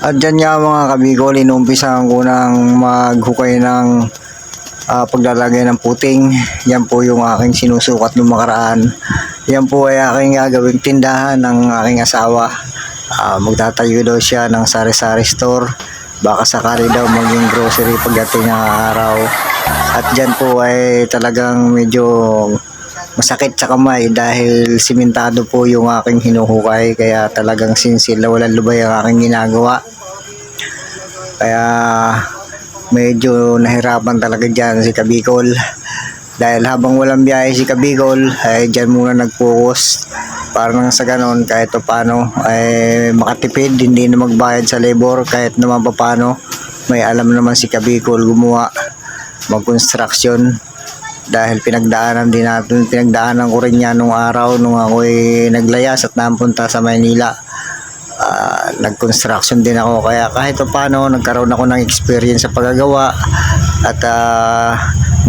At dyan nga mga kabigol, inumpisahan ko ng maghukay ng paglalagay ng puting. Yan po yung aking sinusukat noong makaraan. Yan po ay aking gagawing tindahan ng aking asawa. Magtatayo daw siya ng sari-sari store. Baka sakali daw maging grocery pagdating ng araw. At dyan po ay talagang medyo masakit sa kamay dahil simentado po yung aking hinuhukay, kaya talagang sinsil na walang lubay ang aking ginagawa. Kaya medyo nahirapan talaga dyan si Kabicol, dahil habang walang biyahe si Kabicol ay dyan muna nag-focus para nang sa ganon kahit paano ay makatipid, hindi na magbayad sa labor. Kahit naman paano may alam naman si Kabicol gumawa, mag-construction, dahil pinagdaanan ko rin yan nung araw nung ako'y naglayas at napunta sa Maynila. Nag-construction din ako, kaya kahit paano nagkaroon ako ng experience sa paggagawa. At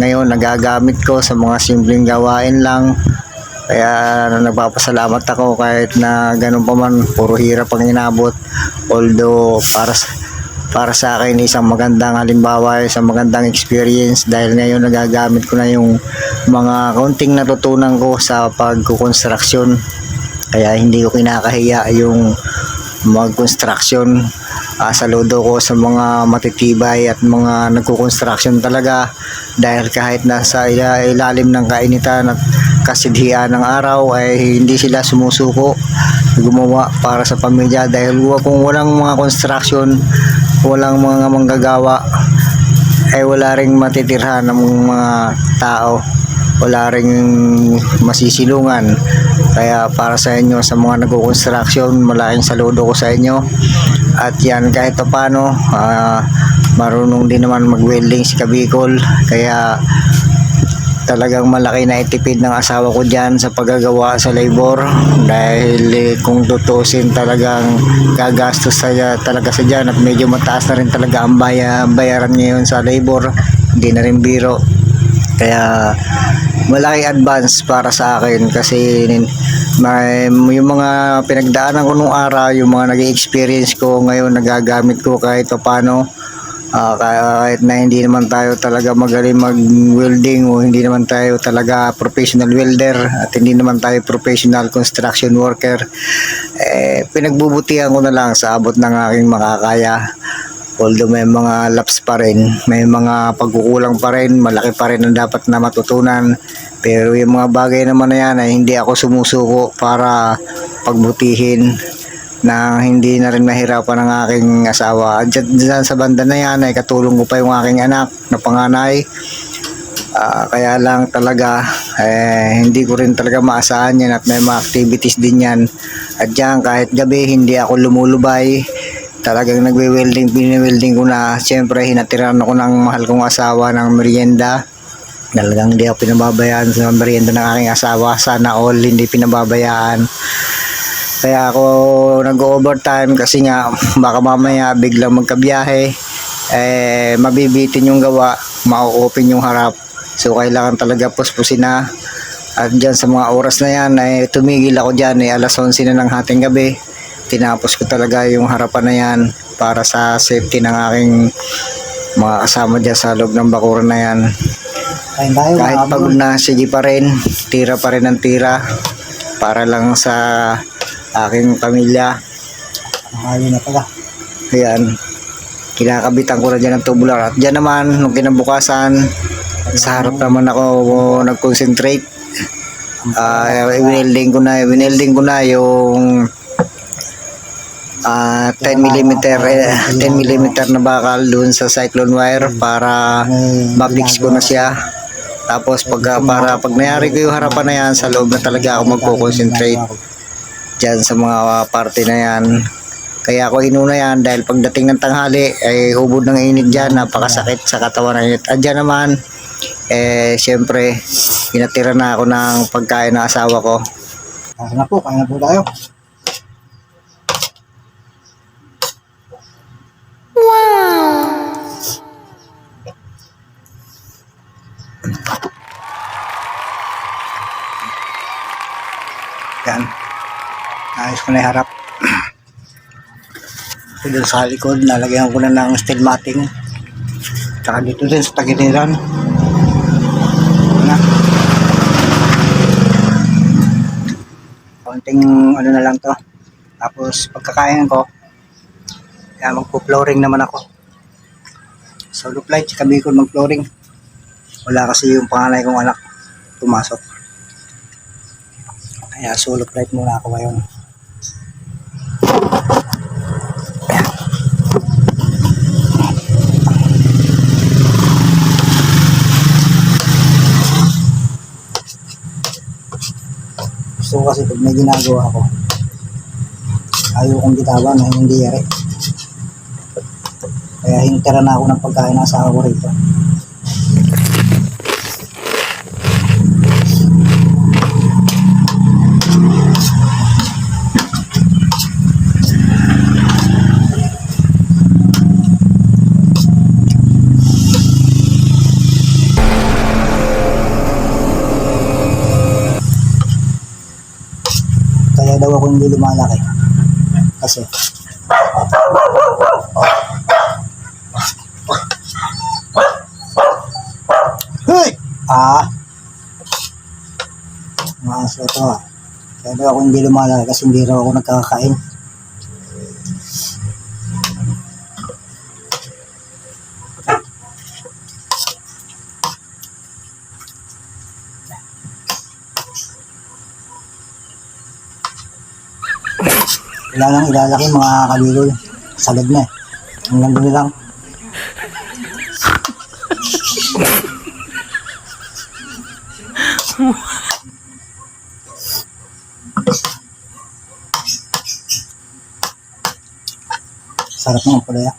ngayon nagagamit ko sa mga simpleng gawain lang, kaya nagpapasalamat ako kahit na ganun pa man, puro hirap ang inabot. Although para sa akin isang magandang halimbawa, isang magandang experience, dahil ngayon nagagamit ko na yung mga kaunting natutunan ko sa pagkukonstruksyon. Kaya hindi ko kinakahiya yung mag-construction. Saludo ko sa mga matitibay at mga nagkukonstruction talaga, dahil kahit nasa ilalim ng kainitan at kasidhian ng araw ay hindi sila sumusuko gumawa para sa pamilya. Dahil kung walang mga construction, walang mga manggagawa, ay wala ring matitirhan ng mga tao, wala ring masisilungan. Kaya para sa inyo, sa mga nagko-construction, malaking saludo ko sa inyo. At yan, kahit paano marunong din naman mag-welding si Kabicol, kaya talagang malaki na itipid ng asawa ko dyan sa paggagawa sa labor. Dahil kung tutusin, talagang gagastos talaga sa dyan, at medyo mataas na rin talaga ang bayaran ngayon sa labor, hindi na rin biro. Kaya malaki advance para sa akin, kasi yung mga pinagdaanan ko nung araw, yung mga nag-experience ko ngayon nagagamit ko kahit paano. Kahit na hindi naman tayo talaga magaling mag-welding, o hindi naman tayo talaga professional welder, at hindi naman tayo professional construction worker, pinagbubutihan ko na lang sa abot ng aking makakaya. Although may mga laps pa rin, may mga pagkukulang pa rin, malaki pa rin ang dapat na matutunan. Pero yung mga bagay naman na yan ay hindi ako sumusuko para pagbutihin, na hindi na rin mahirapan ng aking asawa. Diyan sa banda na yan ay katulong ko pa yung aking anak na panganay. Kaya lang talaga hindi ko rin talaga maasahan yan, at may mga activities din yan. At diyan kahit gabi hindi ako lumulubay, talagang biniwelding ko na. Siyempre hinatiran ako ng mahal kong asawa ng merienda. Talagang hindi ako pinababayaan sa merienda ng aking asawa. Sana all hindi pinababayaan. Kaya ako nag-overtime, kasi nga baka mamaya biglang magkabiyahe, mabibitin yung gawa, ma-open yung harap. So kailangan talaga puspusin na. At dyan sa mga oras na yan ay tumigil ako dyan, alas 11 na ng hating gabi. Tinapos ko talaga yung harapan na yan para sa safety ng aking mga kasama dyan sa loob ng bakuran na yan. Kahit pagod na, sige pa rin, tira pa rin ang tira para lang sa aking pamilya. Ayun na pala. Ayan, kinakabitan ko na dyan ng tubular. At dyan naman, nung kinabukasan, sa harap naman ako nag-concentrate. Winelding ko na yung 10mm na bakal dun sa cyclone wire para ma-fix ko na siya. Tapos pag nangyari ko yung harapan na yan, sa loob na talaga ako magko-concentrate dyan sa mga parte na yan. Kaya ako inuna yan, dahil pagdating ng tanghali ay hubod ng init dyan, napakasakit sa katawan ng init. At dyan naman siyempre pinatira na ako ng pagkain ng asawa ko. Kaya na po tayo. Yan, ayos ko na yung harap. Ito dun sa likod, nalagyan ko na ng steel matting. Tsaka dito din sa tagiliran. Na. Konting ano na lang to. Tapos pagkakain ko, kaya magpo-flooring naman ako. Solo flight, tsaka Bicol mag-flooring. Wala kasi yung panganay kong anak pumasok. Kaya solo flight muna ako ngayon. Gusto ko kasi pag may ginagawa ako, ayaw kong bitawan na hindi yari. Kaya hintira na ako ng pagkain ng asawa ko rito. Kaya daw ako hindi lumalaki. Kasi hey! Maaso ito ah. Kaya daw ako hindi lumalaki kasi hindi raw ako nagkakain. Wala nang ilalaki mga kabigol. Sagad na eh. Hanggang doon lang. Sarap ng palaya.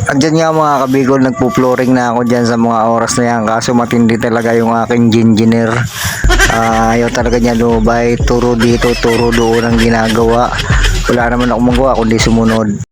Andyan nga mga kabigol, nagpo-flooring na ako dyan sa mga oras na yan. Kaso matindi talaga yung aking engineer. Ayaw talaga niya lumabay. Turo dito, turo doon ang ginagawa. Wala naman ako magawa kundi sumunod.